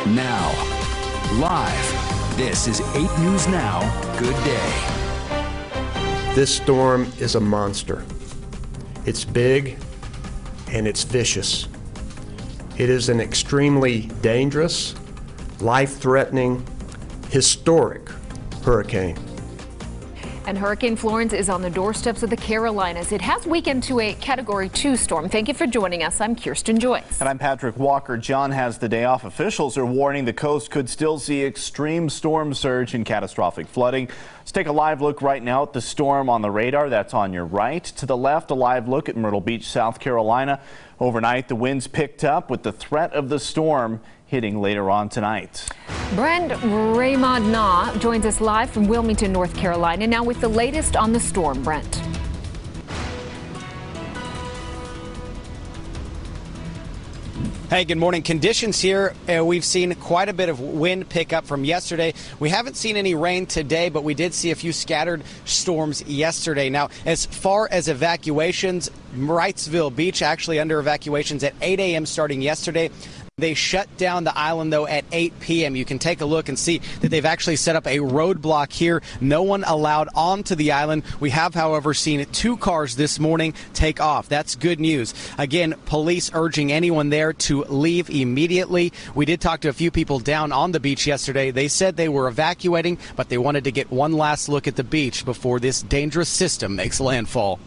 now. Live, this is 8 News Now. Good day. This storm is a monster. It's big and it's vicious. It is an extremely dangerous, life-threatening, historic hurricane. And Hurricane Florence is on the doorsteps of the Carolinas. It has weakened to a Category 2 storm. Thank you for joining us. I'm Kirsten Joyce. And I'm Patrick Walker. John has the day off. Officials are warning the coast could still see extreme storm surge and catastrophic flooding. Let's take a live look right now at the storm on the radar. That's on your right. To the left, a live look at Myrtle Beach, South Carolina. Overnight, the winds picked up with the threat of the storm hitting later on tonight. Brent Raymond joins us live from Wilmington, North Carolina, now with the latest on the storm. Brent. Hey, good morning. Conditions here, we've seen quite a bit of wind pick up from yesterday. We haven't seen any rain today, but we did see a few scattered storms yesterday. Now, as far as evacuations, Wrightsville Beach actually under evacuations at 8 a.m. starting yesterday. They shut down the island, though, at 8 p.m. You can take a look and see that they've actually set up a roadblock here. No one allowed onto the island. We have, however, seen 2 cars this morning take off. That's good news. Again, police urging anyone there to leave immediately. We did talk to a few people down on the beach yesterday. They said they were evacuating, but they wanted to get one last look at the beach before this dangerous system makes landfall.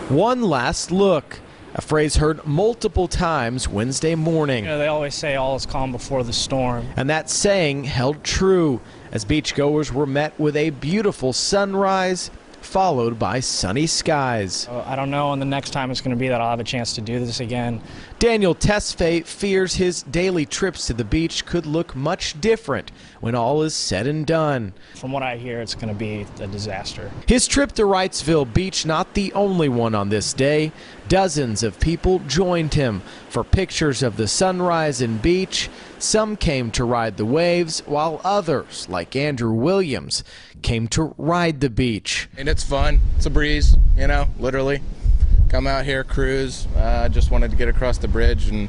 One last look. A phrase heard multiple times Wednesday morning. You know, they always say all is calm before the storm. And that saying held true as beachgoers were met with a beautiful sunrise followed by sunny skies. I don't know when the next time it's going to be that I'll have a chance to do this again. Daniel Tesfaye fears his daily trips to the beach could look much different when all is said and done. From what I hear, it's going to be a disaster. His trip to Wrightsville Beach not the only one on this day. Dozens of people joined him for pictures of the sunrise and beach. Some came to ride the waves, while others, like Andrew Williams, came to ride the beach. And it's fun. It's a breeze, you know, literally. Come out here, cruise. Just wanted to get across the bridge and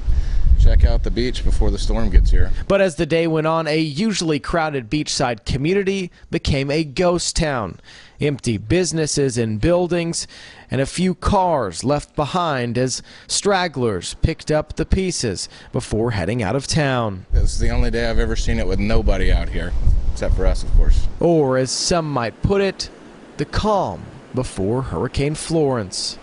check out the beach before the storm gets here. But as the day went on, a usually crowded beachside community became a ghost town. Empty businesses and buildings, and a few cars left behind as stragglers picked up the pieces before heading out of town. This is the only day I've ever seen it with nobody out here, except for us, of course. Or, as some might put it, the calm before Hurricane Florence.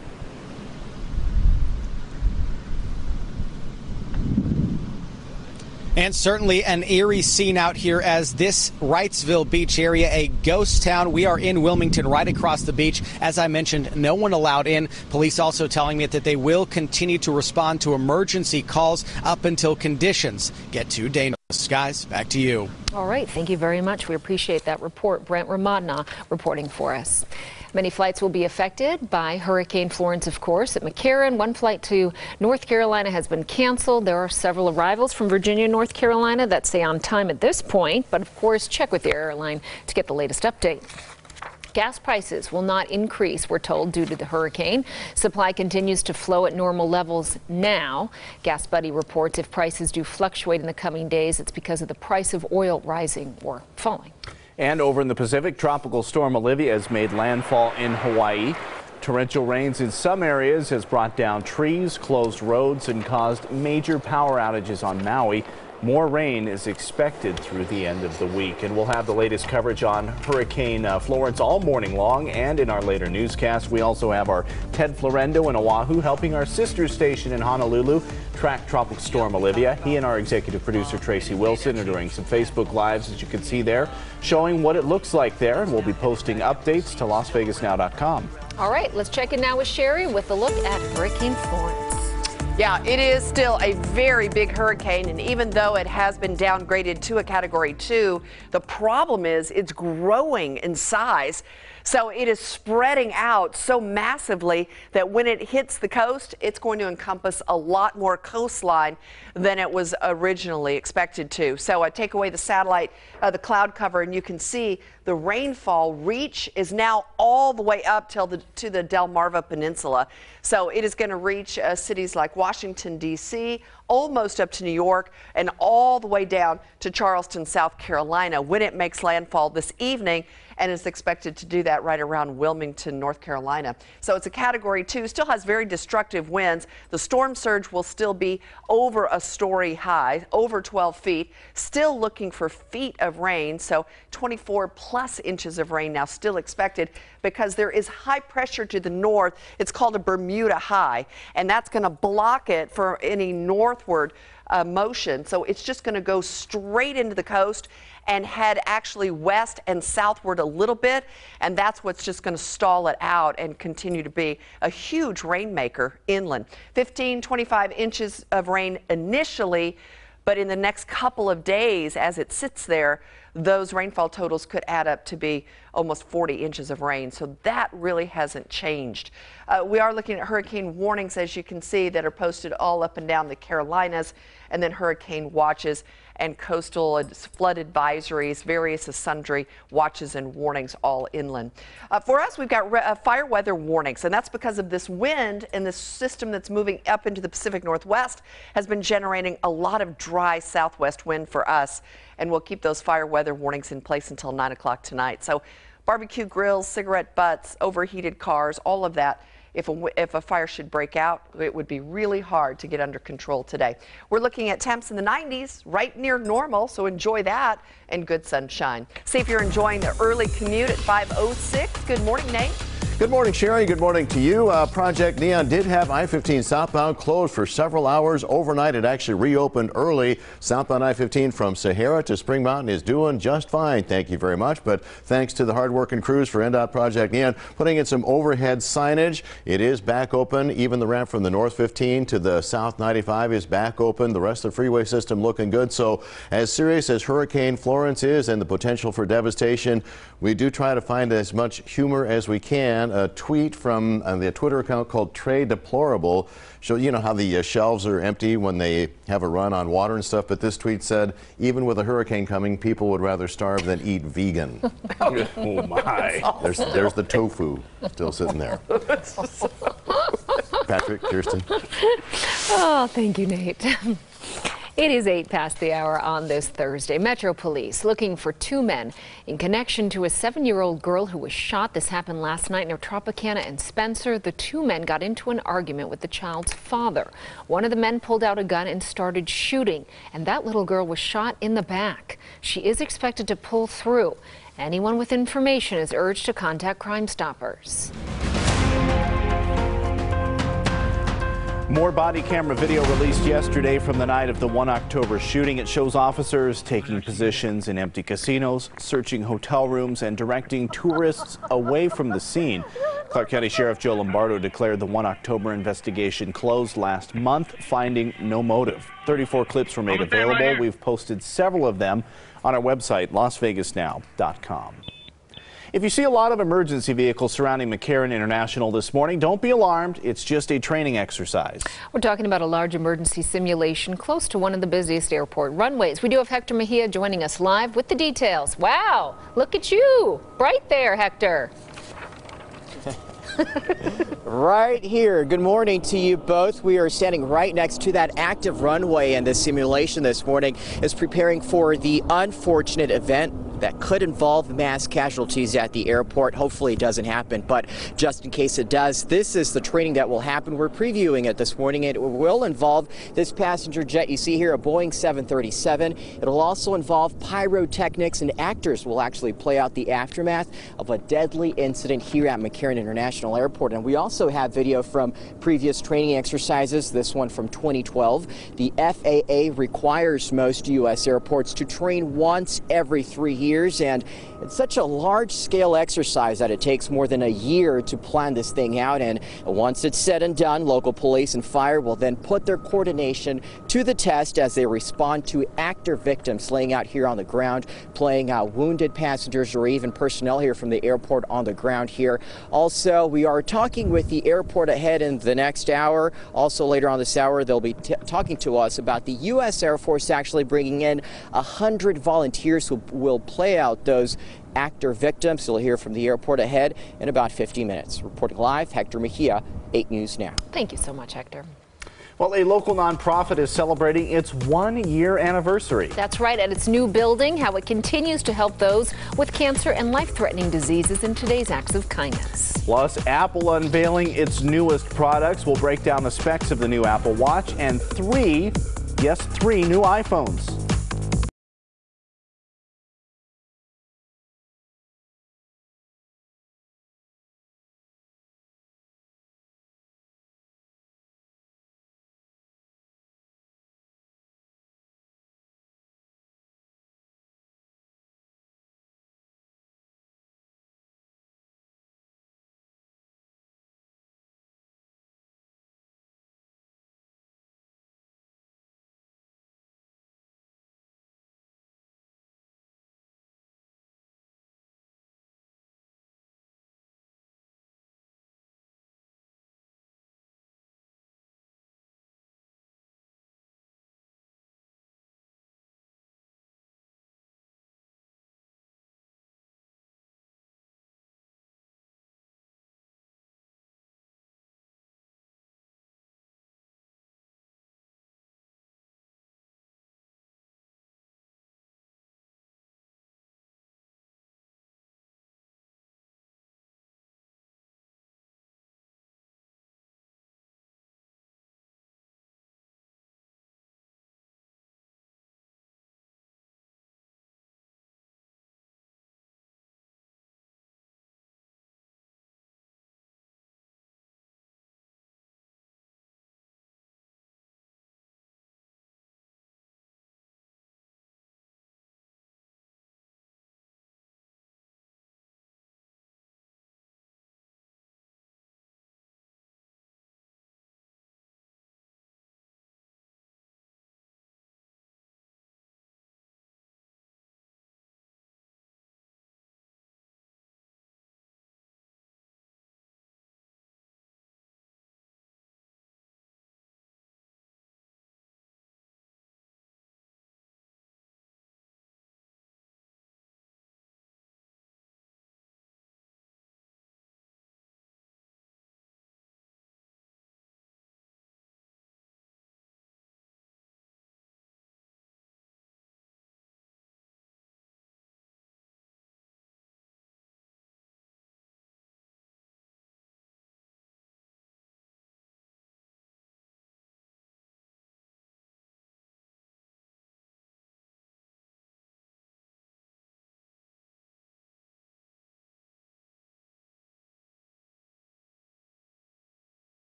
And certainly an eerie scene out here as this Wrightsville Beach area, a ghost town. We are in Wilmington, right across the beach. As I mentioned, no one allowed in. Police also telling me that they will continue to respond to emergency calls up until conditions get too dangerous. Guys, back to you. All right. Thank you very much. We appreciate that report. Brent Ramadna reporting for us. Many flights will be affected by Hurricane Florence, of course. At McCarran, one flight to North Carolina has been canceled. There are several arrivals from Virginia and North Carolina that stay on time at this point. But, of course, check with your airline to get the latest update. Gas prices will not increase, we're told, due to the hurricane. Supply continues to flow at normal levels now. Gas Buddy reports if prices do fluctuate in the coming days, it's because of the price of oil rising or falling. And over in the Pacific, Tropical Storm Olivia has made landfall in Hawaii. Torrential rains in some areas has brought down trees, closed roads, and caused major power outages on Maui. More rain is expected through the end of the week, and we'll have the latest coverage on Hurricane Florence all morning long, and in our later newscast we also have our Ted Florendo in Oahu helping our sister station in Honolulu track Tropical Storm Olivia. He and our executive producer Tracy Wilson are doing some Facebook Lives, as you can see there, showing what it looks like there, and we'll be posting updates to LasVegasNow.com. All right, let's check in now with Sherry with a look at Hurricane Florence. Yeah, it is still a very big hurricane, and even though it has been downgraded to a Category 2, the problem is it's growing in size. So it is spreading out so massively that when it hits the coast, it's going to encompass a lot more coastline than it was originally expected to. So I take away the satellite, the cloud cover, and you can see the rainfall reach is now all the way up to the Delmarva Peninsula. So it is going to reach cities like Washington, D.C., almost up to New York, and all the way down to Charleston, South Carolina, when it makes landfall this evening, and is expected to do that right around Wilmington, North Carolina. So it's a Category 2, still has very destructive winds. The storm surge will still be over a story high, over 12 feet, still looking for feet of rain, so 24 plus inches of rain now still expected because there is high pressure to the north. It's called a Bermuda high, and that's going to block it for any northward motion. So it's just going to go straight into the coast and head actually west and southward a little bit, and that's what's just going to stall it out and continue to be a huge rainmaker inland. 25 inches of rain initially, but in the next couple of days as it sits there, those rainfall totals could add up to be almost 40 inches of rain. So that really hasn't changed. We are looking at hurricane warnings, as you can see, that are posted all up and down the Carolinas, and then hurricane watches and coastal flood advisories, various sundry watches and warnings all inland. For us, we've got fire weather warnings, and that's because of this wind and this system that's moving up into the Pacific Northwest has been generating a lot of dry southwest wind for us, and we'll keep those fire weather warnings in place until 9 o'clock tonight. So barbecue grills, cigarette butts, overheated cars, all of that. If a fire should break out, it would be really hard to get under control today. We're looking at temps in the 90s, right near normal, so enjoy that, and good sunshine. See if you're enjoying the early commute at 5:06. Good morning, Nate. Good morning, Sherry. Good morning to you. Project Neon did have I-15 southbound closed for several hours overnight. It actually reopened early. Southbound I-15 from Sahara to Spring Mountain is doing just fine. Thank you very much. But thanks to the hard-working crews for NDOT Project Neon putting in some overhead signage. It is back open. Even the ramp from the North 15 to the South 95 is back open. The rest of the freeway system looking good. So as serious as Hurricane Florence is and the potential for devastation, we do try to find as much humor as we can. A tweet from the Twitter account called Trey Deplorable. So you know how the shelves are empty when they have a run on water and stuff, but this tweet said, even with a hurricane coming, people would rather starve than eat vegan. Oh my. There's the tofu still sitting there. Patrick, Kirsten. Oh, thank you, Nate. It is 8 past the hour on this Thursday. Metro Police looking for 2 men in connection to a 7-year-old girl who was shot. This happened last night near Tropicana and Spencer. The 2 men got into an argument with the child's father. One of the men pulled out a gun and started shooting, and that little girl was shot in the back. She is expected to pull through. Anyone with information is urged to contact Crime Stoppers. More body camera video released yesterday from the night of the 1 October shooting. It shows officers taking positions in empty casinos, searching hotel rooms, and directing tourists away from the scene. Clark County Sheriff Joe Lombardo declared the 1 October investigation closed last month, finding no motive. 34 clips were made available. We've posted several of them on our website, LasVegasNow.com. If you see a lot of emergency vehicles surrounding McCarran International this morning, don't be alarmed. It's just a training exercise. We're talking about a large emergency simulation close to one of the busiest airport runways. We do have Hector Mejia joining us live with the details. Wow, look at you. Right there, Hector. Right here. Good morning to you both. We are standing right next to that active runway, and the simulation this morning is preparing for the unfortunate event that could involve mass casualties at the airport. Hopefully it doesn't happen, but just in case it does, this is the training that will happen. We're previewing it this morning. It will involve this passenger jet you see here, a Boeing 737. It'll also involve pyrotechnics, and actors will actually play out the aftermath of a deadly incident here at McCarran International Airport. And we also have video from previous training exercises, this one from 2012. The FAA requires most U.S. airports to train once every 3 years. volunteers, and it's such a large-scale exercise that it takes more than a year to plan this thing out. And once it's said and done, local police and fire will then put their coordination to the test as they respond to actor victims laying out here on the ground, playing out wounded passengers or even personnel here from the airport on the ground here. Also, we are talking with the airport ahead in the next hour. Also, later on this hour, they'll be talking to us about the U.S. Air Force actually bringing in 100 volunteers who will play out those actor victims. You'll hear from the airport ahead in about 50 minutes. Reporting live, Hector Mejia, 8 News Now. Thank you so much, Hector. Well, a local nonprofit is celebrating its 1-year anniversary. That's right, at its new building, how it continues to help those with cancer and life-threatening diseases in today's acts of kindness. Plus, Apple unveiling its newest products. We'll break down the specs of the new Apple Watch and 3 new iPhones.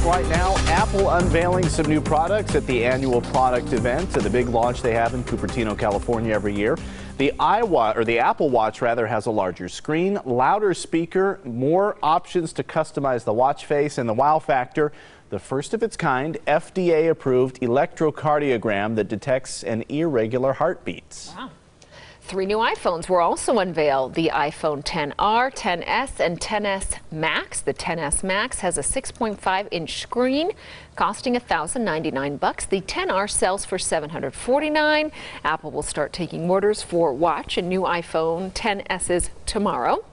Right now, Apple unveiling some new products at the annual product event, the big launch they have in Cupertino, California every year. The Apple Watch rather has a larger screen, louder speaker, more options to customize the watch face, and the wow factor, the first of its kind FDA-approved electrocardiogram that detects an irregular heartbeats. Wow. 3 new iPhones were also unveiled. The iPhone XR, XS, and XS Max. The XS Max has a 6.5-inch screen costing $1,099. The XR sells for $749. Apple will start taking orders for Watch and new iPhone XS's tomorrow.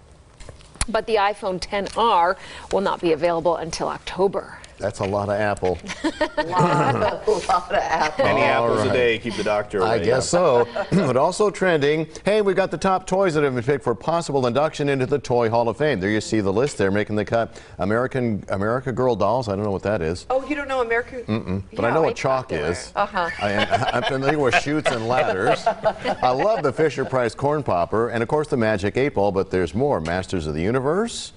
But the iPhone XR will not be available until October. That's a lot of apple. a lot of apple. Many apples right. a day keep the doctor away. I guess so. But also trending, hey, we got the top toys that have been picked for possible induction into the Toy Hall of Fame. There you see the list there making the cut. America Girl dolls. I don't know what that is. Oh, you don't know American? Mm-mm. But I know what chalk is. Uh-huh. I'm familiar with chutes and ladders. I love the Fisher-Price corn popper, and of course the Magic 8-Ball, but there's more. Masters of the Universe,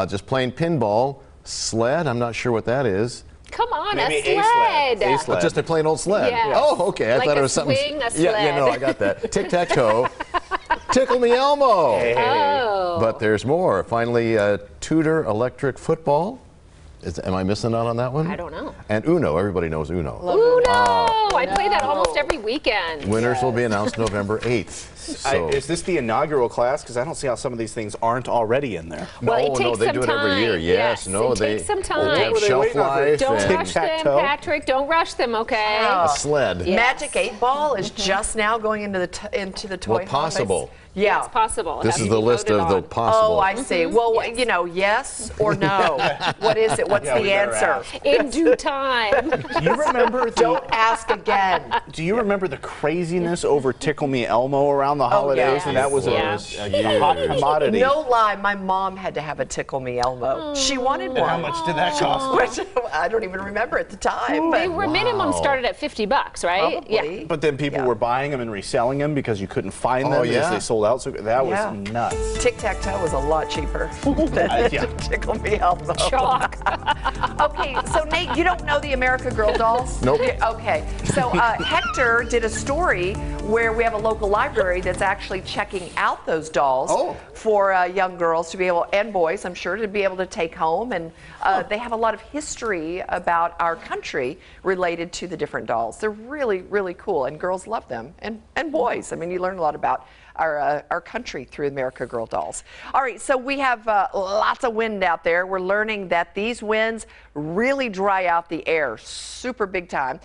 just plain pinball, sled, I'm not sure what that is. Come on, Maybe a sled. A sled. Just a plain old sled. Yeah. Oh, okay. I Like thought a it was something. swing, a Yeah, no, sled. I got that. Tic-tac-toe. Tickle Me Elmo. Oh. But there's more. Finally, Tudor electric football. Am I missing out on that one? I don't know. And Uno. Everybody knows Uno. Uno! I play that almost every weekend. Winners will be announced November 8th. So. Is this the inaugural class? Because I don't see how some of these things aren't already in there. Well, it no, takes they some do it every year. time. Yes, no, it takes some They time. have shelf life. Don't and rush them, tic-tac-toe. Patrick. Don't rush them, okay? a sled. Yeah. Magic 8-Ball is just now going into the toy Well, hall of possible. Fame. Yeah. It's possible. It This has is to the be list voted of the on. possible. Oh, I see. Well, you know, yes or no. What is it? What's Yeah, we the better answer? ask. In due time. Do you remember Don't ask again. Do you remember the craziness over Tickle Me Elmo around the holidays? yeah. And that was Yeah. a hot commodity. No lie, my mom had to have a Tickle Me Elmo. She wanted one. How much did that cost? Which I don't even remember at the time. They But were minimum started at $50, right? probably. Yeah. But then people were buying them and reselling them because you couldn't find them Oh, because yeah. they sold out. So that Yeah. was nuts. Tic-tac-toe was a lot cheaper than Yeah. Tickle Me Elmo. Chalk. Okay, so Nate, you don't know the America Girl dolls? Nope. Okay, so Hector did a story where we have a local library that's actually checking out those dolls for young girls to be able, and boys, I'm sure, to be able to take home. And they have a lot of history about our country related to the different dolls. They're really, really cool, and girls love them, and boys. I mean, you learn a lot about our country through America Girl dolls. All right, so we have lots of wind out there. We're learning that these winds really dry out the air super big time.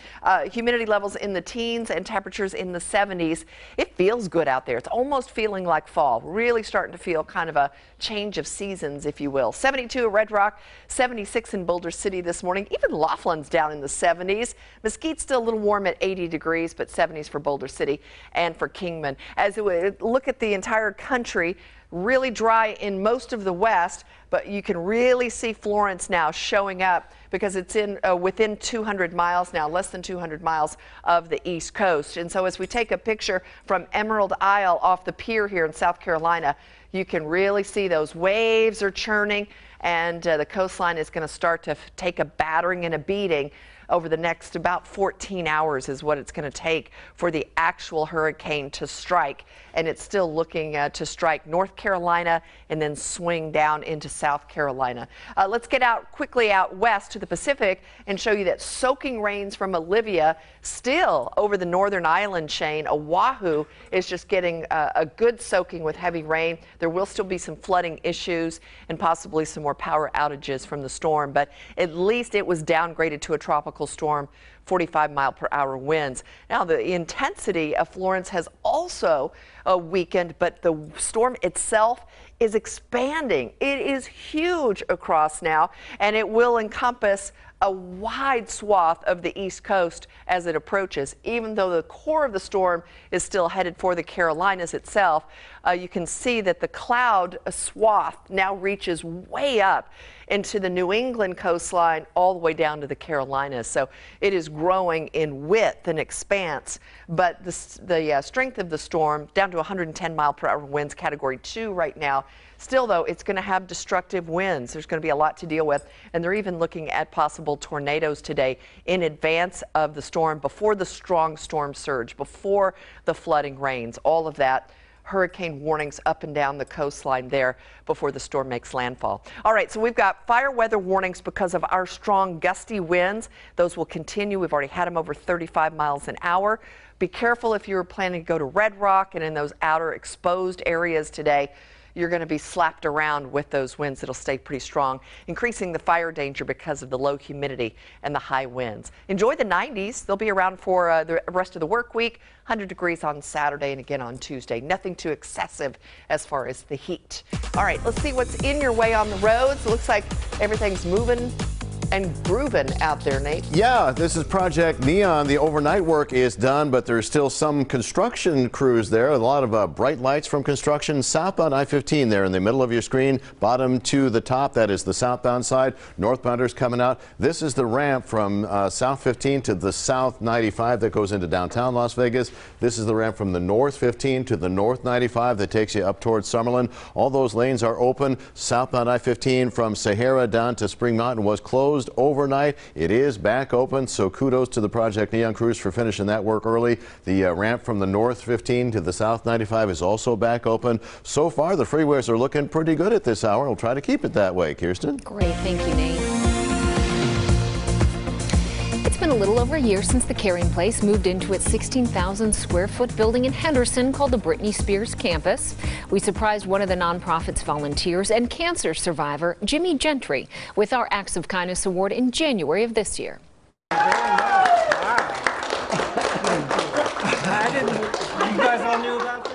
Humidity levels in the teens and temperatures in the 70s. It feels good out there. It's almost feeling like fall. Really starting to feel kind of a change of seasons, if you will. 72 at Red Rock, 76 in Boulder City this morning. Even Laughlin's down in the 70s. Mesquite's still a little warm at 80 degrees, but 70s for Boulder City and for Kingman. As we look at the entire country, really dry in most of the west, but you can really see Florence now showing up because it's in within 200 miles now, less than 200 miles of the East Coast. And so as we take a picture from Emerald Isle off the pier here in South Carolina, you can really see those waves are churning, and the coastline is going to start to take a battering and a beating over the next about 14 hours is what it's going to take for the actual hurricane to strike. And it's still looking to strike North Carolina and then swing down into South Carolina. Let's get out quickly out west to the Pacific and show you that soaking rains from Olivia still over the northern island chain. Oahu is just getting a good soaking with heavy rain. There will still be some flooding issues and possibly some more power outages from the storm, but at least it was downgraded to a tropical storm, 45-mile-per-hour winds. Now, the intensity of Florence has also weakened, but the storm itself is expanding. It is huge across now, and it will encompass a wide swath of the East Coast as it approaches. Even though the core of the storm is still headed for the Carolinas itself, you can see that the cloud swath now reaches way up into the New England coastline all the way down to the Carolinas. So it is growing in width and expanse, but the strength of the storm down to 110-mile-per-hour winds, Category 2 right now. Still, though, it's going to have destructive winds. There's going to be a lot to deal with, and they're even looking at possible tornadoes today in advance of the storm, before the strong storm surge, before the flooding rains, all of that. Hurricane warnings up and down the coastline there before the storm makes landfall. All right, so we've got fire weather warnings because of our strong gusty winds. Those will continue. We've already had them over 35 miles an hour. Be careful if you're planning to go to Red Rock and in those outer exposed areas today. You're going to be slapped around with those winds that'll stay pretty strong, increasing the fire danger because of the low humidity and the high winds. Enjoy the 90s. They'll be around for the rest of the work week. 100 degrees on Saturday and again on Tuesday. Nothing too excessive as far as the heat. All right, let's see what's in your way on the roads. It looks like everything's moving and grooving out there, Nate. Yeah, this is Project Neon. The overnight work is done, but there's still some construction crews there. A lot of bright lights from construction. Southbound I-15 there in the middle of your screen, bottom to the top. That is the southbound side. Northbounders coming out. This is the ramp from South 15 to the South 95 that goes into downtown Las Vegas. This is the ramp from the North 15 to the North 95 that takes you up towards Summerlin. All those lanes are open. Southbound I-15 from Sahara down to Spring Mountain was closed overnight. It is back open, so kudos to the Project Neon crews for finishing that work early. The ramp from the North 15 to the South 95 is also back open. So far, the freeways are looking pretty good at this hour. We'll try to keep it that way. Kirsten? Great. Thank you, Nate. It's been a little over a year since the Caring Place moved into its 16,000 square foot building in Henderson called the Britney Spears campus. We surprised one of the nonprofit's volunteers and cancer survivor, Jimmy Gentry, with our Acts of Kindness Award in January of this year. You guys all knew about that?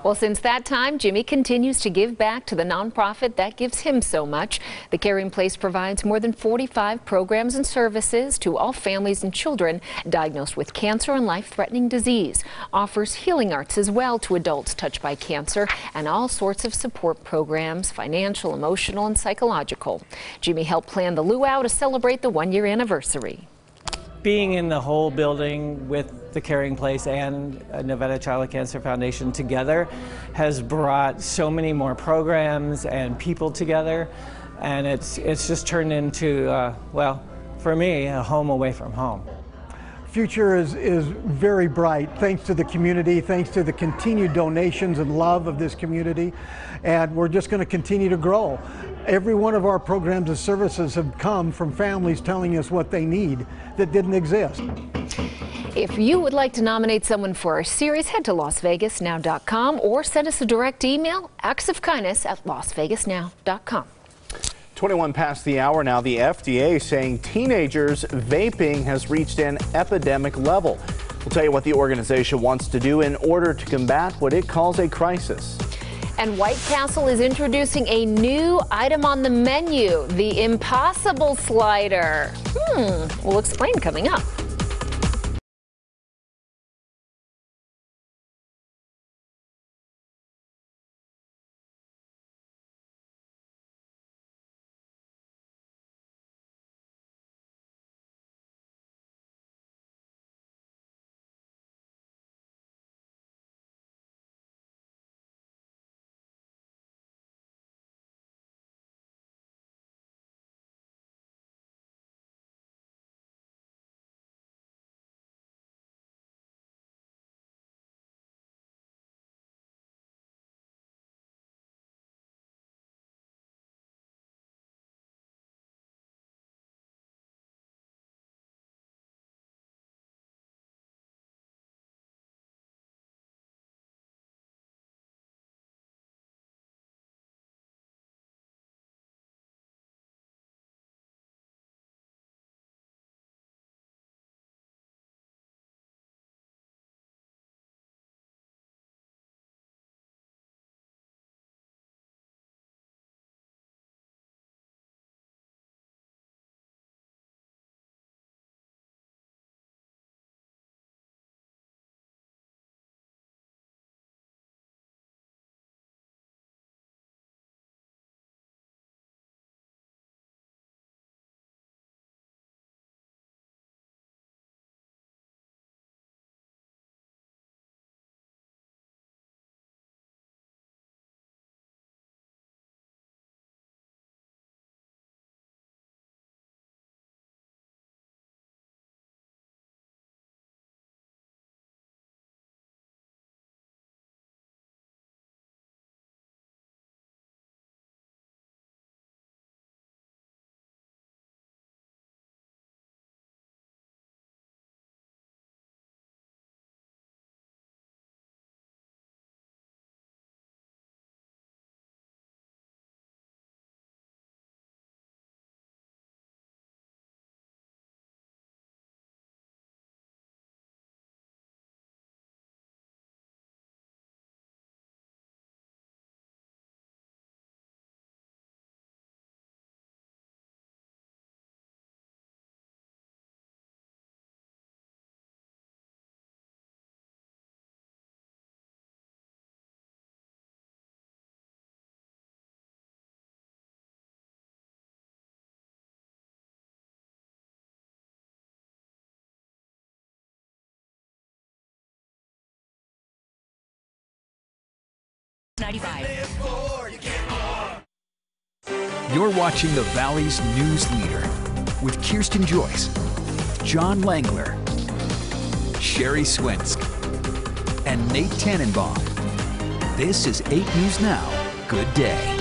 Well, since that time, Jimmy continues to give back to the nonprofit that gives him so much. The Caring Place provides more than 45 programs and services to all families and children diagnosed with cancer and life-threatening disease, offers healing arts as well to adults touched by cancer, and all sorts of support programs, financial, emotional, and psychological. Jimmy helped plan the luau to celebrate the one-year anniversary. Being in the whole building with the Caring Place and Nevada Child Cancer Foundation together has brought so many more programs and people together, and it's just turned into, well, for me, a home away from home. Future is very bright thanks to the community, thanks to the continued donations and love of this community, and we're just going to continue to grow. Every one of our programs and services have come from families telling us what they need that didn't exist. If you would like to nominate someone for our series, head to LasVegasNow.com or send us a direct email, actsofkindness@LasVegasNow.com. 21 past the hour now. The FDA saying teenagers vaping has reached an epidemic level. We'll tell you what the organization wants to do in order to combat what it calls a crisis. And White Castle is introducing a new item on the menu, the Impossible Slider. We'll explain coming up. 95. You're watching the Valley's news leader with Kirsten Joyce, John Langler, Sherry Swinsk, and Nate Tannenbaum. This is 8 News Now. Good day.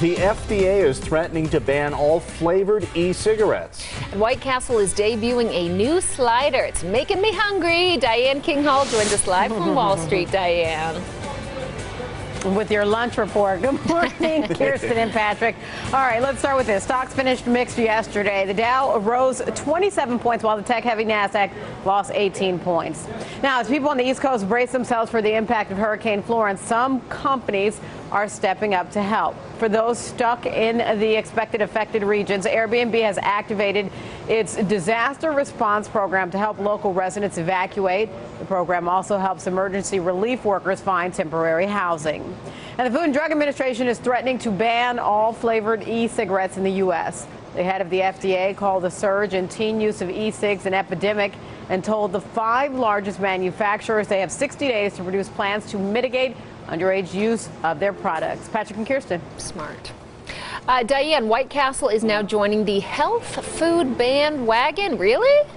The FDA is threatening to ban all flavored e-cigarettes. White Castle is debuting a new slider. It's making me hungry. Diane King Hall joins us live from Wall Street. Diane. With your lunch report. Good morning, Kirsten and Patrick. All right, let's start with this. Stocks finished mixed yesterday. The Dow rose 27 points while the tech-heavy NASDAQ lost 18 points. Now, as people on the East Coast brace themselves for the impact of Hurricane Florence, some companies are stepping up to help. For those stuck in the expected affected regions, Airbnb has activated its disaster response program to help local residents evacuate. The program also helps emergency relief workers find temporary housing. And the Food and Drug Administration is threatening to ban all flavored e-cigarettes in the U.S. The head of the FDA called the surge in teen use of e-cigs an epidemic and told the 5 largest manufacturers they have 60 days to produce plans to mitigate underage use of their products. Patrick and Kirsten. Smart. Diane, White Castle is now joining the health food bandwagon. Really?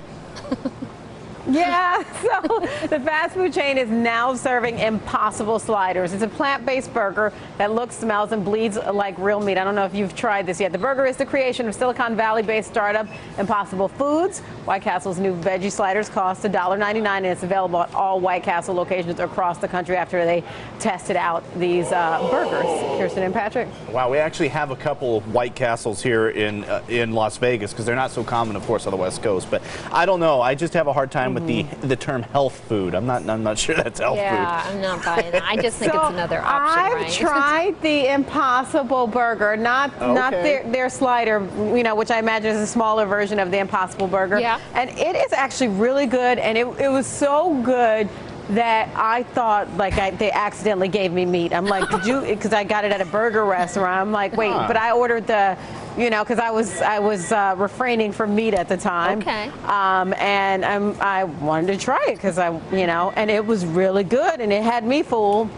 Yeah, so the fast food chain is now serving Impossible sliders. It's a plant-based burger that looks, smells, and bleeds like real meat. I don't know if you've tried this yet. The burger is the creation of Silicon Valley-based startup Impossible Foods. White Castle's new veggie sliders cost $1.99, and it's available at all White Castle locations across the country after they tested out these burgers. Kirsten and Patrick. Wow, we actually have a couple of White Castles here in Las Vegas because they're not so common, of course, on the West Coast. But I don't know. I just have a hard time with the term health food. I'm not sure that's health food. Yeah, I'm not buying that. I just think it's another option, I've right? tried the Impossible Burger, not their slider, which I imagine is a smaller version of the Impossible Burger. Yeah. And it is actually really good, and it was so good that I thought they accidentally gave me meat. I'm like, did you? Because I got it at a burger restaurant. I'm like, wait, but I ordered the, because I was refraining from meat at the time. Okay. And I wanted to try it because and it was really good, and it had me fooled.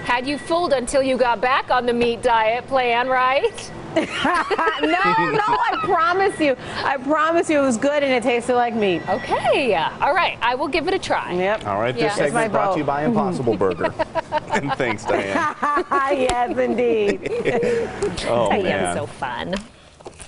Had you fooled until you got back on the meat diet plan, right? No, I promise you it was good and it tasted like meat. Okay, all right, I will give it a try. Yep. All right, this segment brought to you by Impossible Burger. And thanks, Diane. Yes, indeed. Oh, man. Diane's so fun.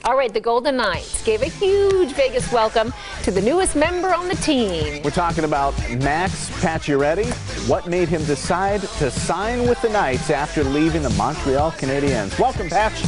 All right, the Golden Knights gave a huge Vegas welcome to the newest member on the team. We're talking about Max Pacioretty. What made him decide to sign with the Knights after leaving the Montreal Canadiens? Welcome, Patch.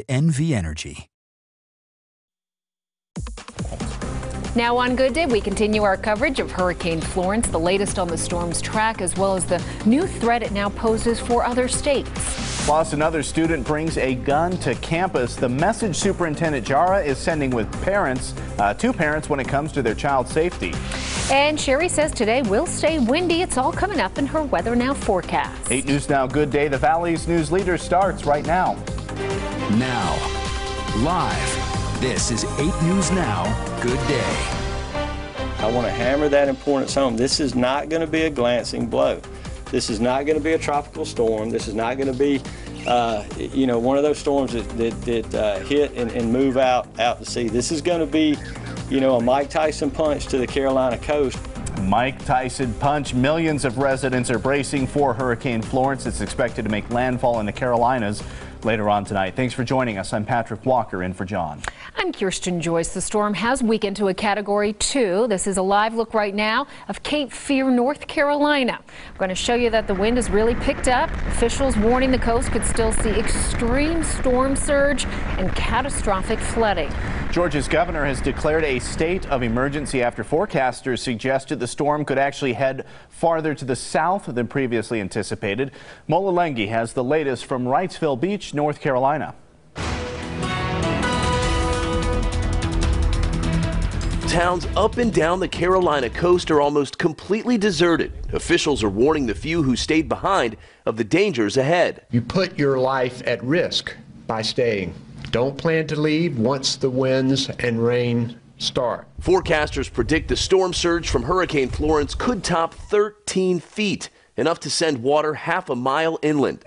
NV Energy. Now on Good Day, we continue our coverage of Hurricane Florence, the latest on the storm's track, as well as the new threat it now poses for other states. Plus, another student brings a gun to campus. The message Superintendent Jara is sending with parents, to parents when it comes to their child's safety. And Sherry says today will stay windy. It's all coming up in her Weather Now forecast. 8 News Now Good Day, the Valley's news leader, starts right now. Now, live, this is 8 News Now Good Day. I want to hammer that importance home. This is not going to be a glancing blow. This is not going to be a tropical storm. This is not going to be, one of those storms that hit and move out to sea. This is going to be, a Mike Tyson punch to the Carolina coast. Mike Tyson punch. Millions of residents are bracing for Hurricane Florence. It's expected to make landfall in the Carolinas later on tonight. Thanks for joining us. I'm Patrick Walker in for John. I'm Kirsten Joyce. The storm has weakened to a Category 2. This is a live look right now of Cape Fear, North Carolina. I'm going to show you that the wind has really picked up. Officials warning the coast could still see extreme storm surge and catastrophic flooding. Georgia's governor has declared a state of emergency after forecasters suggested the storm could actually head farther to the south than previously anticipated. Mola Lengi has the latest from Wrightsville Beach, North Carolina. Towns up and down the Carolina coast are almost completely deserted. Officials are warning the few who stayed behind of the dangers ahead. You put your life at risk by staying. Don't plan to leave once the winds and rain start. Forecasters predict the storm surge from Hurricane Florence could top 13 feet, enough to send water half a mile inland.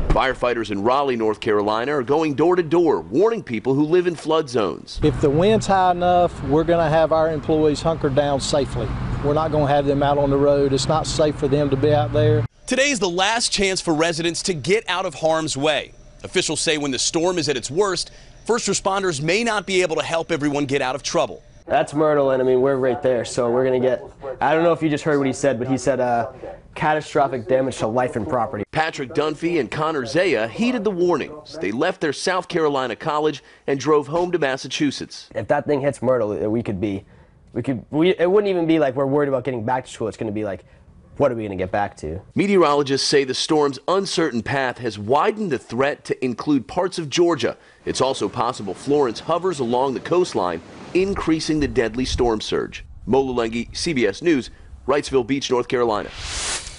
Firefighters in Raleigh, North Carolina are going door to door, warning people who live in flood zones. If the wind's high enough, we're going to have our employees hunkered down safely. We're not going to have them out on the road. It's not safe for them to be out there. Today is the last chance for residents to get out of harm's way. Officials say when the storm is at its worst, first responders may not be able to help everyone get out of trouble. That's Myrtle, and I mean, we're right there, so we're going to get, I don't know if you just heard what he said, but he said catastrophic damage to life and property. Patrick Dunphy and Connor Zaya heeded the warnings. They left their South Carolina college and drove home to Massachusetts. If that thing hits Myrtle, it wouldn't even be like we're worried about getting back to school. It's going to be like, what are we going to get back to? Meteorologists say the storm's uncertain path has widened the threat to include parts of Georgia. It's also possible Florence hovers along the coastline, increasing the deadly storm surge. Mola Lengi, CBS News, Wrightsville Beach, North Carolina.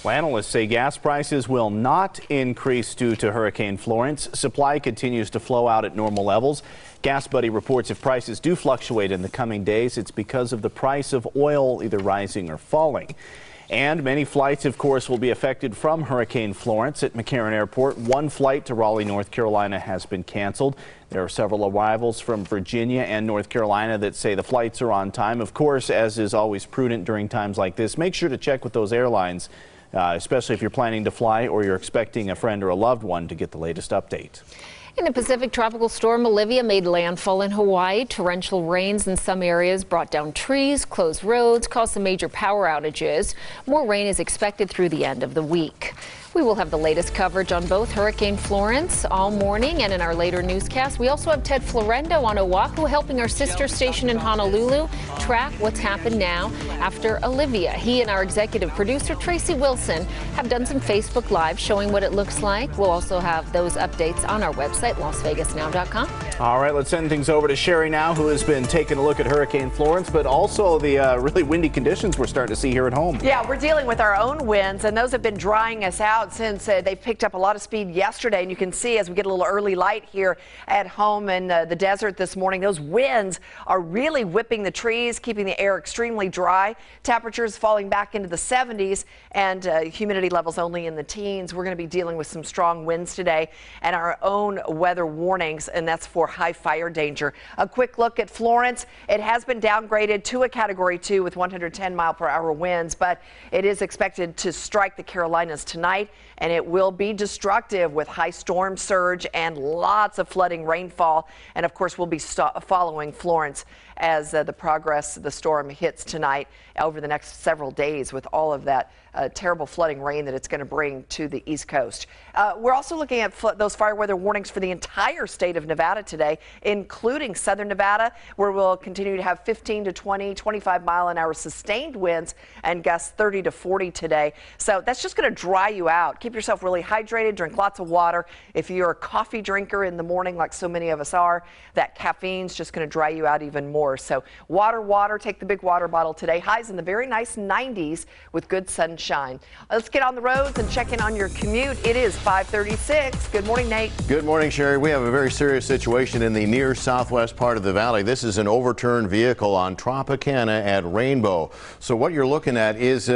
Well, analysts say gas prices will not increase due to Hurricane Florence. Supply continues to flow out at normal levels. Gas Buddy reports if prices do fluctuate in the coming days, it's because of the price of oil either rising or falling. And many flights, of course, will be affected from Hurricane Florence. At McCarran Airport, one flight to Raleigh, North Carolina has been canceled. There are several arrivals from Virginia and North Carolina that say the flights are on time. Of course, as is always prudent during times like this, make sure to check with those airlines, especially if you're planning to fly or you're expecting a friend or a loved one, to get the latest update. In the Pacific, tropical storm Olivia made landfall in Hawaii. Torrential rains in some areas brought down trees, closed roads, caused some major power outages. More rain is expected through the end of the week. We will have the latest coverage on both Hurricane Florence all morning, and in our later newscast, we also have Ted Florendo on Oahu helping our sister station in Honolulu track what's happened now after Olivia. He and our executive producer, Tracy Wilson, have done some Facebook Live showing what it looks like. We'll also have those updates on our website, LasVegasNow.com. All right, let's send things over to Sherry now, who has been taking a look at Hurricane Florence, but also the really windy conditions we're starting to see here at home. Yeah, we're dealing with our own winds, and those have been drying us out since they picked up a lot of speed yesterday. And you can see as we get a little early light here at home in the desert this morning, those winds are really whipping the trees, keeping the air extremely dry. Temperatures falling back into the 70s and humidity levels only in the teens. We're going to be dealing with some strong winds today and our own weather warnings, and that's for high fire danger. A quick look at Florence. It has been downgraded to a Category 2 with 110-mile-per-hour winds, but it is expected to strike the Carolinas tonight, and it will be destructive with high storm surge and lots of flooding rainfall. And of course, we'll be following Florence as the progress of the storm hits tonight over the next several days with all of that terrible flooding rain that it's going to bring to the East Coast. We're also looking at those fire weather warnings for the entire state of Nevada today, including southern Nevada, where we'll continue to have 15 to 20, 25-mile-an-hour sustained winds and gusts 30 to 40 today. So that's just going to dry you out. Keep yourself really hydrated, drink lots of water. If you're a coffee drinker in the morning, like so many of us are, that caffeine's just going to dry you out even more. So water, take the big water bottle today. Highs in the very nice 90s with good sunshine. Let's get on the roads and check in on your commute. It is 5:36. Good morning, Nate. Good morning, Sherry. We have a very serious situation in the near southwest part of the valley. This is an overturned vehicle on Tropicana at Rainbow. So what you're looking at is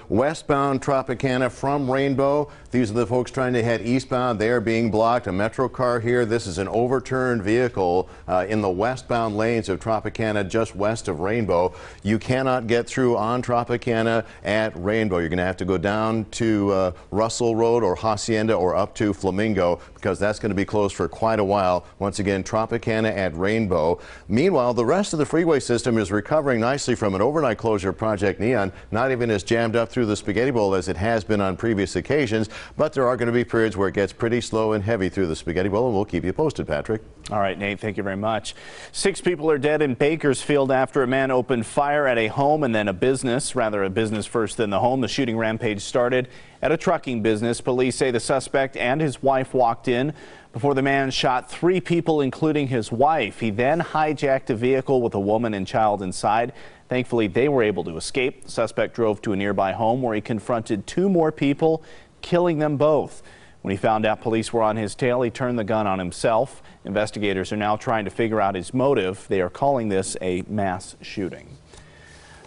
westbound Tropicana from Rainbow. These are the folks trying to head eastbound. They are being blocked. A Metro car here. This is an overturned vehicle in the westbound lanes of Tropicana just west of Rainbow. You cannot get through on Tropicana at Rainbow. You're going to have to go down to Russell Road or Hacienda or up to Flamingo, because that's going to be closed for quite a while. Once again, Tropicana at Rainbow. Meanwhile, the rest of the freeway system is recovering nicely from an overnight closure of Project Neon. Not even as jammed up through the Spaghetti Bowl as it has been on previous occasions, but there are going to be periods where it gets pretty slow and heavy through the Spaghetti Bowl, and we'll keep you posted, Patrick. All right, Nate, thank you very much. 6 people are dead in Bakersfield after a man opened fire at a home and then a business, rather a business first than the home. The shooting rampage started at a trucking business. Police say the suspect and his wife walked in before the man shot 3 people, including his wife. He then hijacked a vehicle with a woman and child inside. Thankfully, they were able to escape. The suspect drove to a nearby home where he confronted 2 more people, killing them both. When he found out police were on his tail, he turned the gun on himself. Investigators are now trying to figure out his motive. They are calling this a mass shooting.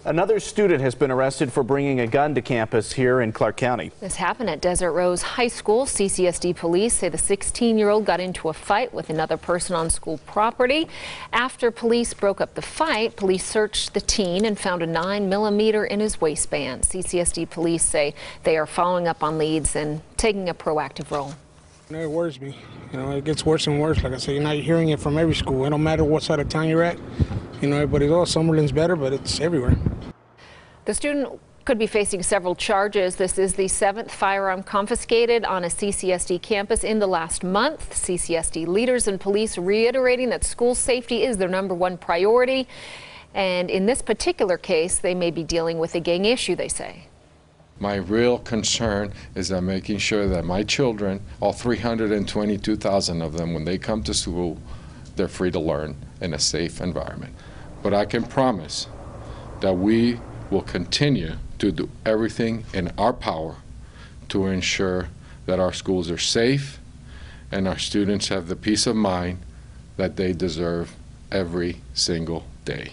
Another student has been arrested for bringing a gun to campus here in Clark County. This happened at Desert Rose High School. CCSD police say the 16-year-old got into a fight with another person on school property. After police broke up the fight, police searched the teen and found a 9mm in his waistband. CCSD police say they are following up on leads and taking a proactive role. It worries me. It gets worse and worse. Like I said, you're not hearing it from every school. It don't matter what side of town you're at. Everybody's, oh, Summerlin's better, but it's everywhere. The student could be facing several charges. This is the 7th firearm confiscated on a CCSD campus in the last month. CCSD leaders and police reiterating that school safety is their #1 priority. And in this particular case, they may be dealing with a gang issue, they say. My real concern is that making sure that my children, all 322,000 of them, when they come to school, they're free to learn in a safe environment. But I can promise that we will continue to do everything in our power to ensure that our schools are safe and our students have the peace of mind that they deserve every single day.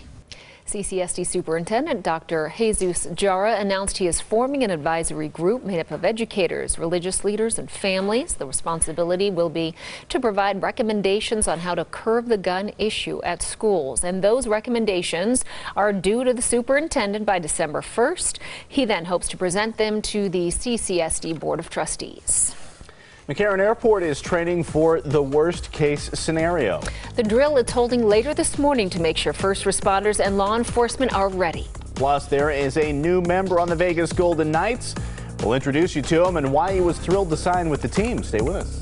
CCSD Superintendent Dr. Jesus Jara announced he is forming an advisory group made up of educators, religious leaders, and families. The responsibility will be to provide recommendations on how to curb the gun issue at schools. And those recommendations are due to the superintendent by December 1st. He then hopes to present them to the CCSD Board of Trustees. McCarran Airport is training for the worst case scenario. The drill is holding later this morning to make sure first responders and law enforcement are ready. Plus, there is a new member on the Vegas Golden Knights. We'll introduce you to him and why he was thrilled to sign with the team. Stay with us.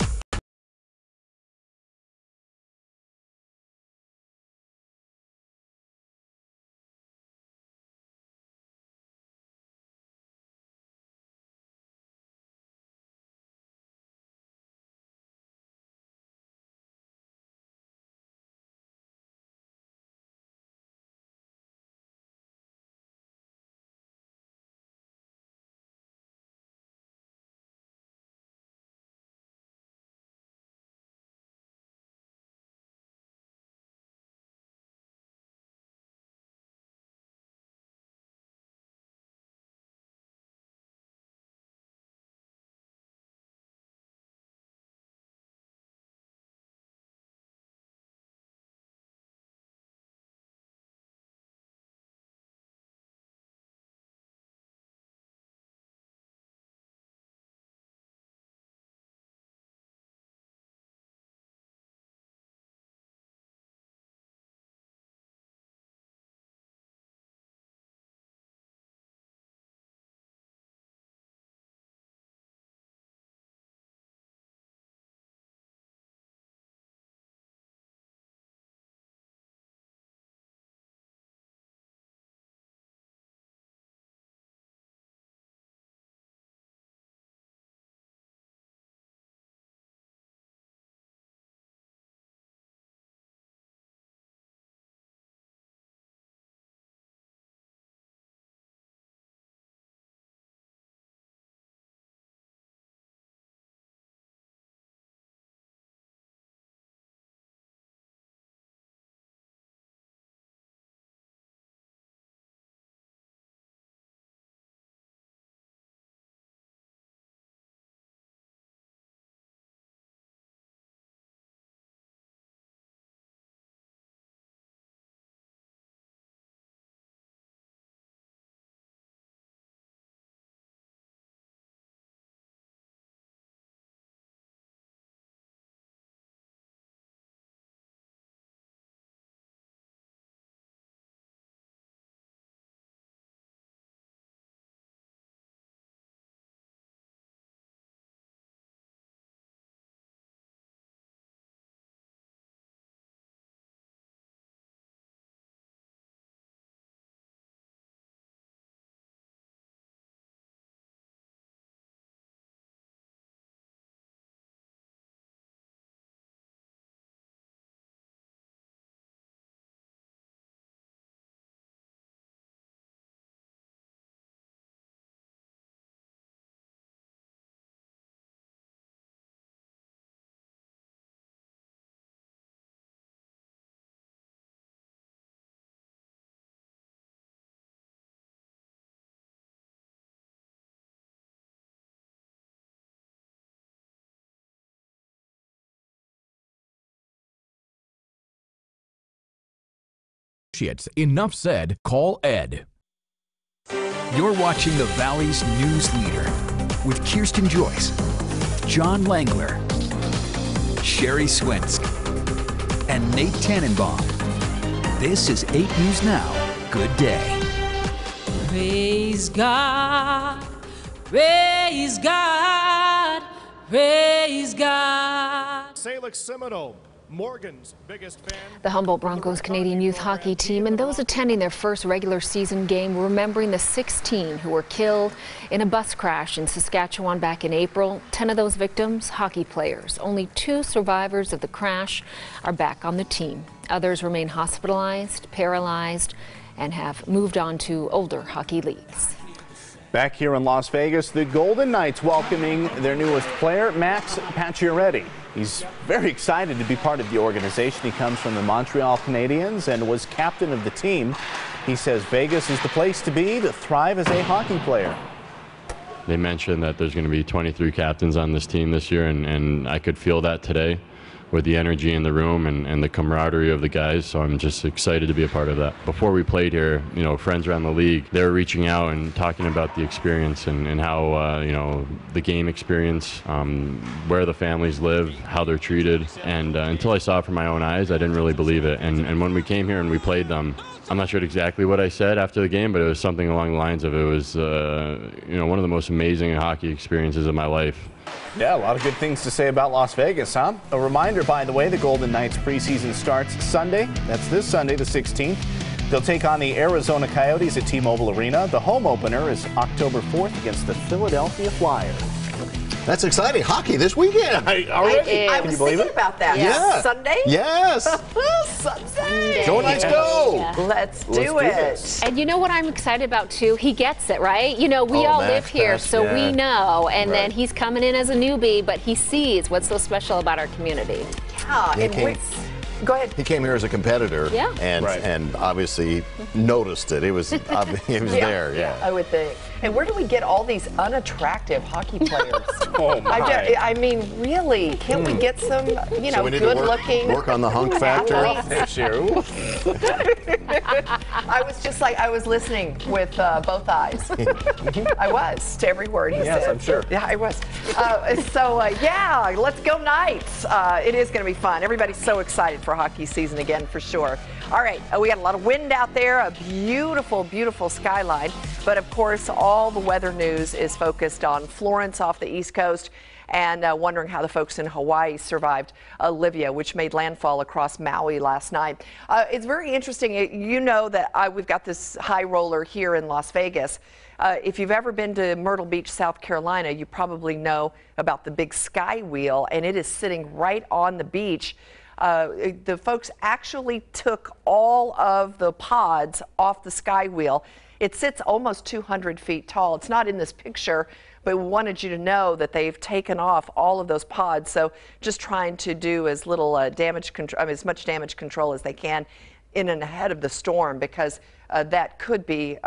Associates. Enough said. Call Ed. You're watching the Valley's news leader with Kirsten Joyce, John Langler, Sherry Swinsk, and Nate Tannenbaum. This is 8 News Now. Good day. Praise God, praise God, praise God. Salix Seminole, Morgan's biggest fan. The Humboldt Broncos Canadian youth hockey team and those attending their first regular season game remembering the 16 who were killed in a bus crash in Saskatchewan back in April. 10 of those victims, hockey players. Only 2 survivors of the crash are back on the team. Others remain hospitalized, paralyzed, and have moved on to older hockey leagues. Back here in Las Vegas, the Golden Knights welcoming their newest player, Max Pacioretty. He's very excited to be part of the organization. He comes from the Montreal Canadiens and was captain of the team. He says Vegas is the place to be to thrive as a hockey player. They mentioned that there's going to be 23 captains on this team this year, and I could feel that today with the energy in the room and the camaraderie of the guys, so I'm just excited to be a part of that. Before we played here, you know, friends around the league, they were reaching out and talking about the experience and how, you know, the game experience, where the families live, how they're treated, and until I saw it from my own eyes, I didn't really believe it. And when we came here and we played them, I'm not sure exactly what I said after the game, but it was something along the lines of it was, you know, one of the most amazing hockey experiences of my life. Yeah, a lot of good things to say about Las Vegas, huh? A reminder, by the way, the Golden Knights preseason starts Sunday. That's this Sunday, the 16th. They'll take on the Arizona Coyotes at T-Mobile Arena. The home opener is October 4th against the Philadelphia Flyers. That's exciting. Hockey this weekend. Already. I was thinking about that. Yeah. Sunday? Yes. Sunday. Go Knights, go. Yeah. Let's do it. And you know what I'm excited about, too? He gets it, right? You know, we all live here, so we know. And then he's coming in as a newbie, but he sees what's so special about our community. Yeah. Go ahead. He came here as a competitor, and obviously noticed it. It was there. Yeah, I would think. And where do we get all these unattractive hockey players? Oh my! I mean, really, can't we get some, you know, good-looking? Work on the hunk factor. I was just like, I was listening with both eyes. I was to every word he said. Yes, I'm sure. Yeah, I was. Yeah, let's go Knights. It is going to be fun. Everybody's so excited for hockey season again, for sure. All right, we got a lot of wind out there, a beautiful, beautiful skyline. But of course, all the weather news is focused on Florence off the East Coast, and wondering how the folks in Hawaii survived Olivia, which made landfall across Maui last night. It's very interesting. You know that we've got this high roller here in Las Vegas. If you've ever been to Myrtle Beach, South Carolina, you probably know about the big sky wheel, and it is sitting right on the beach. The folks actually took all of the pods off the sky wheel. It sits almost 200 feet tall. It's not in this picture, but we wanted you to know that they've taken off all of those pods. So just trying to do as little damage control, as much damage control as they can in and ahead of the storm, because that could be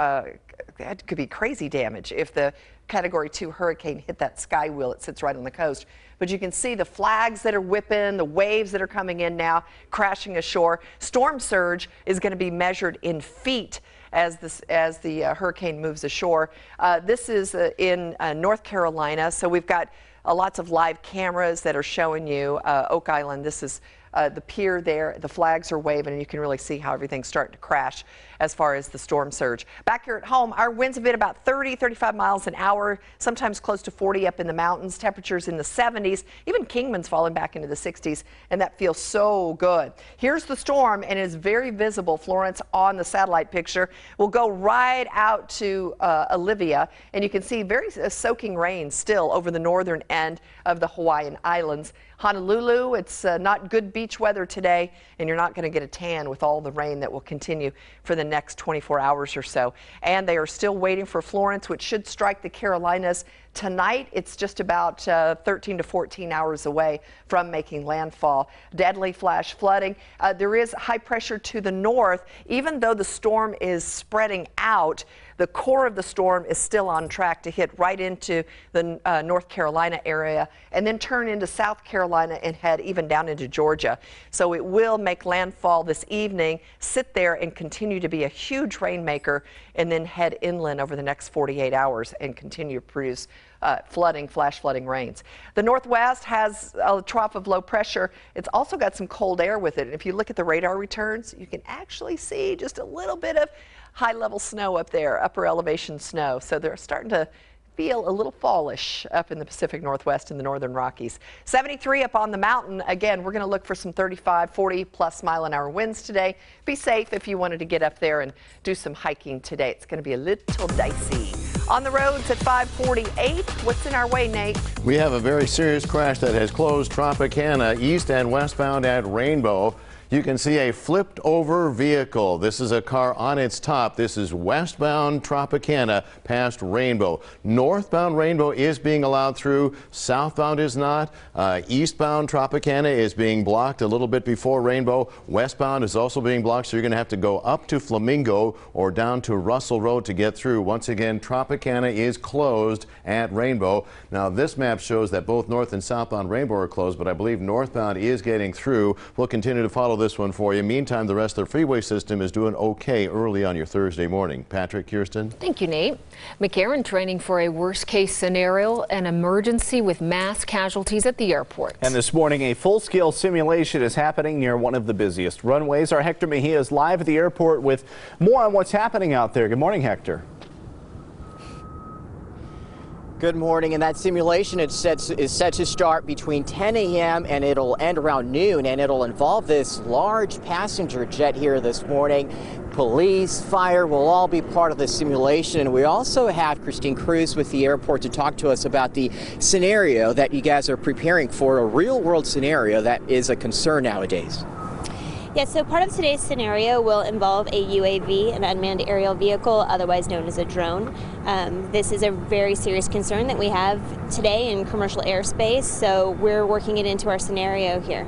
crazy damage if the Category 2 hurricane hit that sky wheel. It sits right on the coast. But you can see the flags that are whipping, the waves that are coming in now, crashing ashore. Storm surge is going to be measured in feet as the hurricane moves ashore. This is in North Carolina, so we've got lots of live cameras that are showing you Oak Island. This is the pier there. The flags are waving, and you can really see how everything's starting to crash as far as the storm surge. Back here at home, our winds have been about 30, 35 miles an hour, sometimes close to 40 up in the mountains. Temperatures in the 70s. Even Kingman's falling back into the 60s, and that feels so good. Here's the storm, and it is very visible, Florence, on the satellite picture. We'll go right out to Olivia, and you can see very soaking rain still over the northern end of the Hawaiian Islands. Honolulu, it's not good beach weather today, and you're not going to get a tan with all the rain that will continue for the next 24 hours or so. And they are still waiting for Florence, which should strike the Carolinas tonight. It's just about 13 to 14 hours away from making landfall. Deadly flash flooding. There is high pressure to the north. Even though the storm is spreading out, The core of the storm is still on track to hit right into the North Carolina area and then turn into South Carolina and head even down into Georgia. So it will make landfall this evening, sit there and continue to be a huge rainmaker, and then head inland over the next 48 hours and continue to produce flooding, flash flooding rains. The Northwest has a trough of low pressure. It's also got some cold air with it. And if you look at the radar returns, you can actually see just a little bit of high level snow up there, upper elevation snow. So they're starting to feel a little fallish up in the Pacific Northwest and the Northern Rockies. 73 up on the mountain. Again, we're going to look for some 35, 40 plus mile-an-hour winds today. Be safe if you wanted to get up there and do some hiking today. It's going to be a little dicey. On the roads at 548, what's in our way, Nate? We have a very serious crash that has closed Tropicana east and westbound at Rainbow. You can see a flipped over vehicle. This is a car on its top. This is westbound Tropicana past Rainbow. Northbound Rainbow is being allowed through. Southbound is not. Eastbound Tropicana is being blocked a little bit before Rainbow. Westbound is also being blocked, so you're going to have to go up to Flamingo or down to Russell Road to get through. Once again, Tropicana is closed at Rainbow. Now, this map shows that both north and southbound Rainbow are closed, but I believe northbound is getting through. We'll continue to follow this one for you. Meantime, the rest of the freeway system is doing okay early on your Thursday morning. Patrick, Kirsten. Thank you, Nate. McCarran training for a worst-case scenario, an emergency with mass casualties at the airport. And this morning, a full-scale simulation is happening near one of the busiest runways. Our Hector Mejia is live at the airport with more on what's happening out there. Good morning, Hector. Good morning, and that simulation is set to start between 10 a.m. and it'll end around noon, and it'll involve this large passenger jet here this morning. Police, fire will all be part of the simulation, and we also have Christine Cruz with the airport to talk to us about the scenario that you guys are preparing for, a real-world scenario that is a concern nowadays. Yeah, so part of today's scenario will involve a UAV, an unmanned aerial vehicle, otherwise known as a drone. This is a very serious concern that we have today in commercial airspace, so we're working it into our scenario here.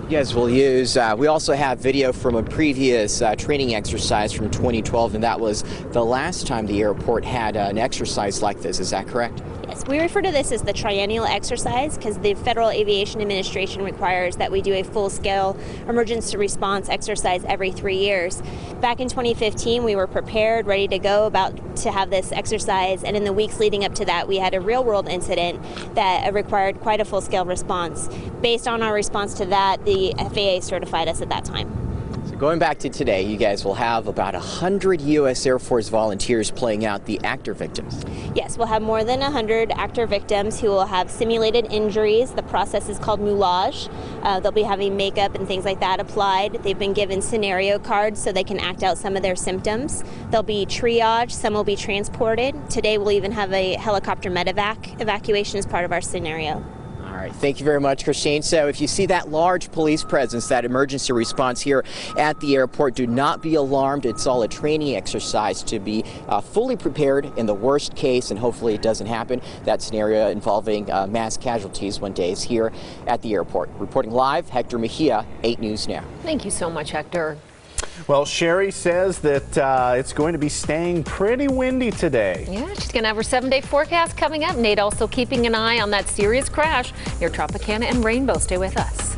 You guys will use, we also have video from a previous training exercise from 2012, and that was the last time the airport had an exercise like this. Is that correct? Yes, we refer to this as the triennial exercise because the Federal Aviation Administration requires that we do a full-scale emergency response exercise every 3 years. Back in 2015, we were prepared, ready to go, about to have this exercise, and in the weeks leading up to that, we had a real-world incident that required quite a full-scale response. Based on our response to that, the FAA certified us at that time. Going back to today, you guys will have about 100 U.S. Air Force volunteers playing out the actor victims. Yes, we'll have more than 100 actor victims who will have simulated injuries. The process is called moulage. They'll be having makeup and things like that applied. They've been given scenario cards so they can act out some of their symptoms. They'll be triaged. Some will be transported. Today we'll even have a helicopter medevac evacuation as part of our scenario. All right, thank you very much, Christine. So if you see that large police presence, that emergency response here at the airport, do not be alarmed. It's all a training exercise to be fully prepared in the worst case, and hopefully it doesn't happen. That scenario involving mass casualties one day is here at the airport. Reporting live, Hector Mejia, 8 News Now. Thank you so much, Hector. Well, Sherry says that it's going to be staying pretty windy today. Yeah, she's going to have her 7-day forecast coming up. Nate also keeping an eye on that serious crash near Tropicana and Rainbow. Stay with us.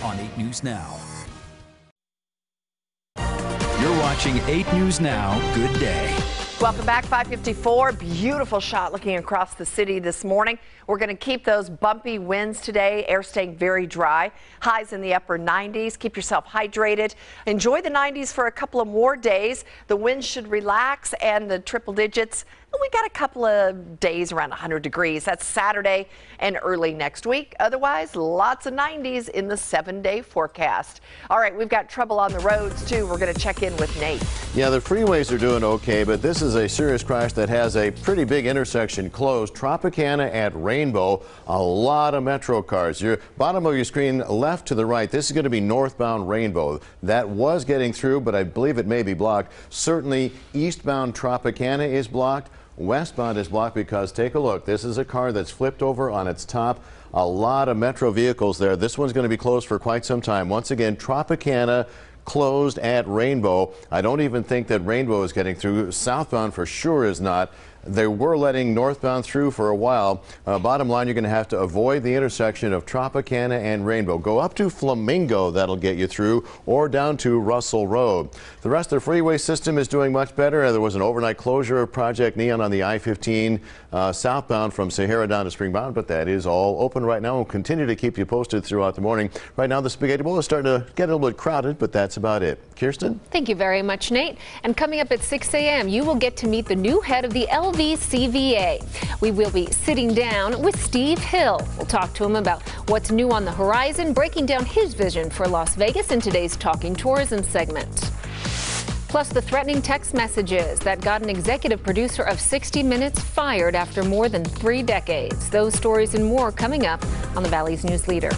on 8 News Now. You're watching 8 News Now. Good day. Welcome back, 5:54. Beautiful shot looking across the city this morning. We're going to keep those bumpy winds today. Air staying very dry. Highs in the upper 90s. Keep yourself hydrated. Enjoy the 90s for a couple of more days. The winds should relax and the triple digits. We got a couple of days around 100 degrees. That's Saturday and early next week. Otherwise, lots of 90s in the 7-day forecast. All right, we've got trouble on the roads, too. We're going to check in with Nate. Yeah, the freeways are doing okay, but this is a serious crash that has a pretty big intersection closed. Tropicana at Rainbow. A lot of Metro cars. Your bottom of your screen left to the right. This is going to be northbound Rainbow. That was getting through, but I believe it may be blocked. Certainly, eastbound Tropicana is blocked. Westbound is blocked because, take a look, this is a car that's flipped over on its top. A lot of Metro vehicles there. This one's going to be closed for quite some time. Once again, Tropicana closed at Rainbow. I don't even think that Rainbow is getting through. Southbound for sure is not. They were letting northbound through for a while. Bottom line, you're going to have to avoid the intersection of Tropicana and Rainbow. Go up to Flamingo, that'll get you through, or down to Russell Road. The rest of the freeway system is doing much better. There was an overnight closure of Project Neon on the I-15 southbound from Sahara down to Springbound, but that is all open right now. We'll continue to keep you posted throughout the morning. Right now, the Spaghetti Bowl is starting to get a little bit crowded, but that's about it. Kirsten? Thank you very much, Nate. And coming up at 6 a.m., you will get to meet the new head of the LVCVA. We will be sitting down with Steve Hill. We'll talk to him about what's new on the horizon, breaking down his vision for Las Vegas in today's Talking Tourism segment. Plus, the threatening text messages that got an executive producer of 60 Minutes fired after more than 3 decades. Those stories and more coming up on the Valley's News Leader.